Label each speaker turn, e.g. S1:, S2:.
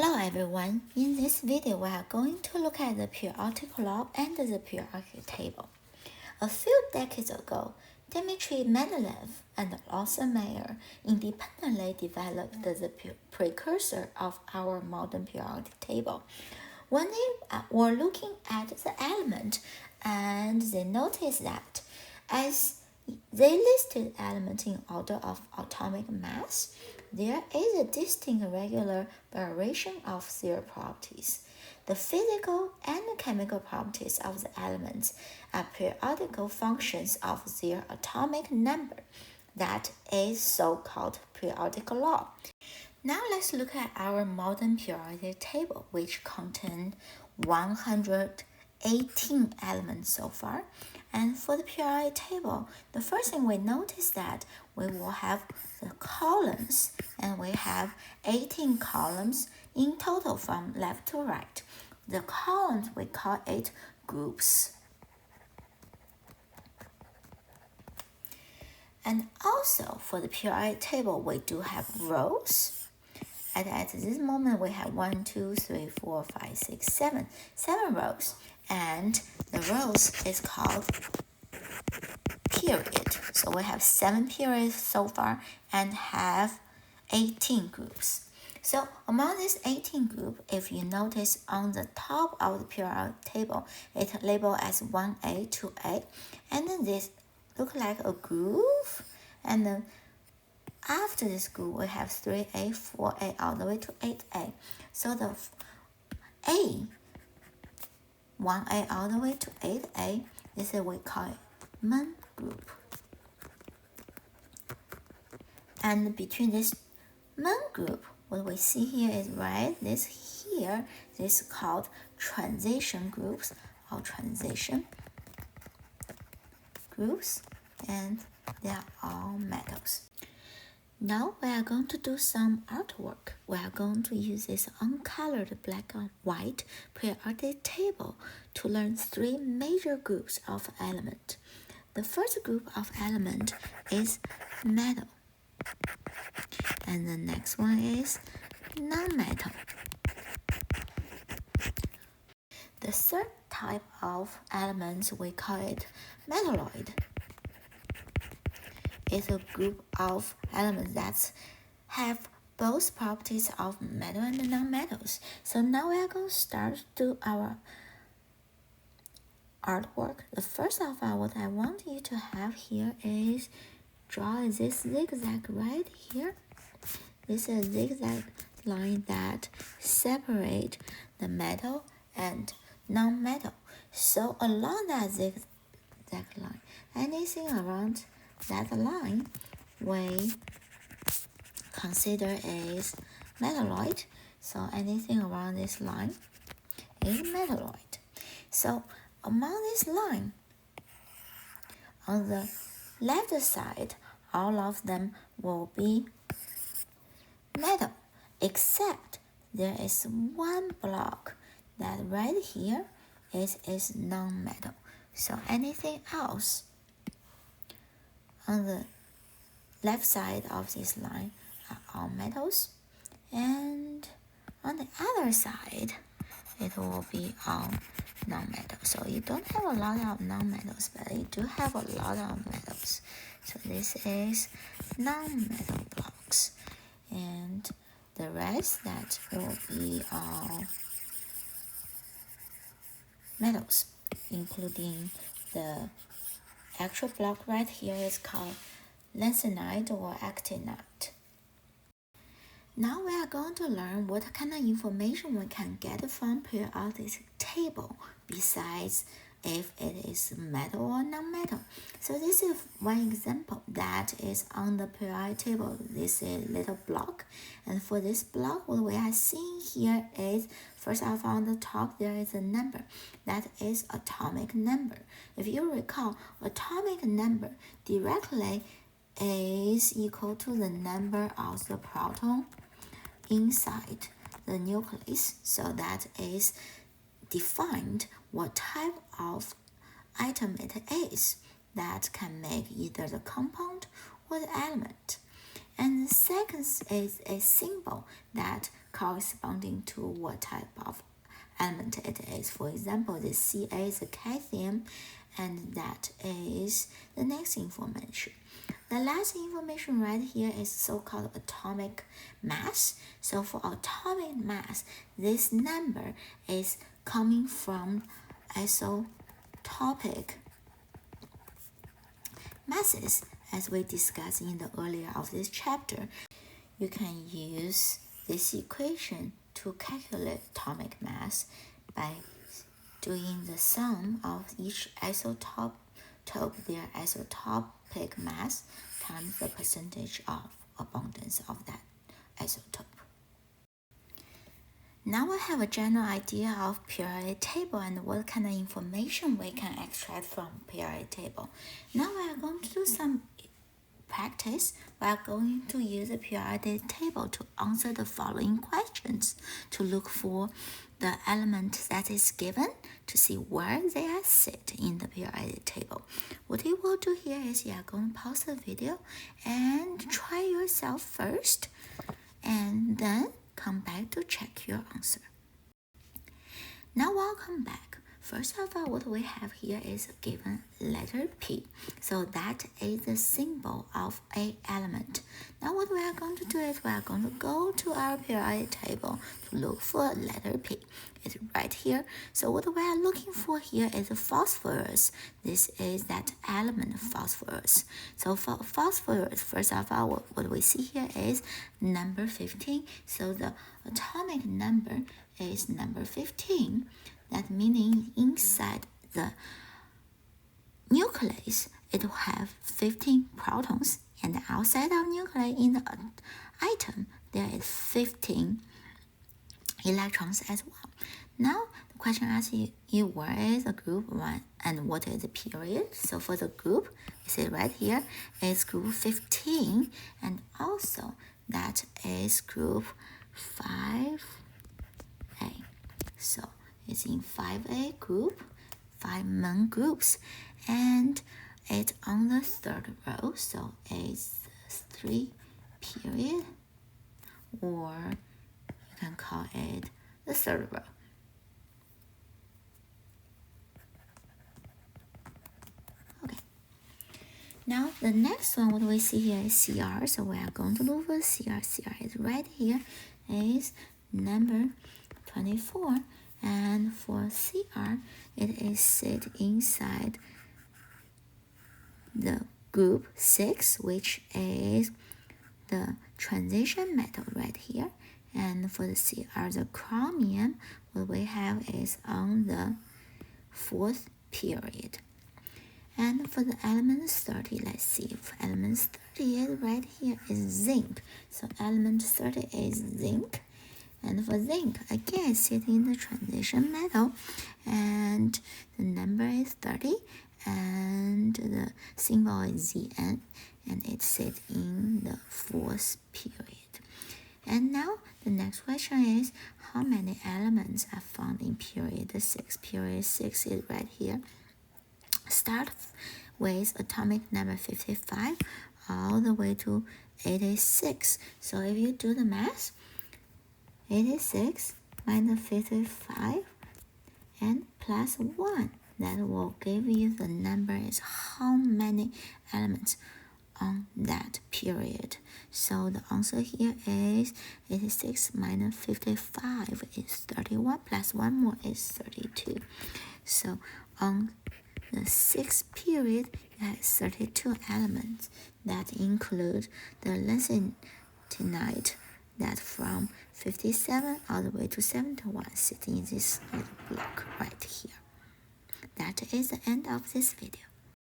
S1: Hello everyone, in this video we are going to look at the periodic law and the periodic table. A few decades ago, Dmitry Mendeleev and Lawson Mayer independently developed the precursor of our modern periodic table. When they were looking at the element, and they noticed that as they listed elements in order of atomic mass, there is a distinct regular variation of their properties. The physical and chemical properties of the elements are periodical functions of their atomic number. That is so-called periodic law. Now let's look at our modern periodic table, which contains 118 elements so far. And for the periodic table, the first thing we notice that we will have the columns, and we have 18 columns in total from left to right. The columns, we call it groups. And also for the periodic table, we do have rows. And at this moment, we have 1, 2, 3, 4, 5, 6, 7 rows. And the rows is called period. So we have 7 periods so far and have 18 groups. So among these 18 groups, if you notice on the top of the periodic table, it's labeled as 1A, 2A, and then this look like a groove, and then after this group, we have 3A, 4A, all the way to 8A. So the A, 1A all the way to 8A, this is what we call it main group. And between this main group, what we see here is right, this here, this is called transition groups or transition groups, and they are all metals. Now we are going to do some artwork. We are going to use this uncolored black and white periodic table to learn 3 major groups of element. The first group of element is metal, and the next one is non-metal. The third type of elements, we call it metalloid. It's a group of elements that have both properties of metal and non-metals. So now we are going to start to do our artwork. The first of all, what I want you to have here is draw this zigzag right here. This is a zigzag line that separate the metal and non-metal. So along that zigzag line, anything around that line we consider as metalloid. So anything around this line is metalloid. So among this line, on the left side, all of them will be metal, except there is one block that right here is non-metal. So anything else on the left side of this line are all metals, and on the other side it will be all non-metal. So you don't have a lot of non-metals, but you do have a lot of metals. So this is non-metal blocks, and the rest that will be all metals, including the actual block right here is called lanthanide or actinide. Now we are going to learn what kind of information we can get from periodic table besides if it is metal or non-metal. So this is one example that is on the periodic table. This is a little block, and for this block, what we are seeing here is, first of all, on the top there is a number that is atomic number. If you recall, atomic number directly is equal to the number of the proton inside the nucleus. So that is defined what type of atom it is that can make either the compound or the element. And the second is a symbol that corresponding to what type of element it is. For example, the Ca is a calcium, and that is the next information. The last information right here is so-called atomic mass. So for atomic mass, this number is coming from isotopic masses, as we discussed in the earlier of this chapter. You can use this equation to calculate atomic mass by doing the sum of each isotope, their isotopic mass, times the percentage of abundance of that isotope. Now we have a general idea of periodic table and what kind of information we can extract from periodic table. Now we are going to do some practice. We are going to use a periodic table to answer the following questions, to look for the element that is given, to see where they are sit in the periodic table. What you will do here is you are going to pause the video and try yourself first, and then come back to check your answer. Now welcome back. First of all, what we have here is a given letter P. So that is the symbol of a element. Now what we are going to do is we are going to go to our periodic table to look for letter P. It's right here. So what we are looking for here is phosphorus. This is that element phosphorus. So for phosphorus, first of all, what we see here is number 15. So the atomic number is number 15. That meaning inside the nucleus, it will have 15 protons, and outside of nucleus in the atom, there is 15 electrons as well. Now, the question asks you where is the group 1 and what is the period. So for the group, you see right here, is group 15, and also that is group 5A. So it's in 5A group, 5 main groups, and it's on the third row, so it's 3 period, or you can call it the third row. Okay. Now the next one, what we see here is CR, so we are going to look for CR. CR is right here, is number 24. And for CR, it is sit inside the group 6, which is the transition metal right here. And for the CR, the chromium, what we have is on the 4th period. And for the element 30, let's see. For element 30 is right here is zinc. So element 30 is zinc. And for zinc, again, sit in the transition metal, and the number is 30, and the symbol is Zn, and it sits in the 4th period. And now the next question is, how many elements are found in period 6? Period 6 is right here. Start with atomic number 55 all the way to 86. So if you do the math, 86 minus 55 and plus 1, that will give you the number is how many elements on that period. So the answer here is 86 minus 55 is 31, plus 1 more is 32. So on the 6th period, you have 32 elements that include the lanthanide, that from 57 all the way to 71 sitting in this little block right here. That is the end of this video.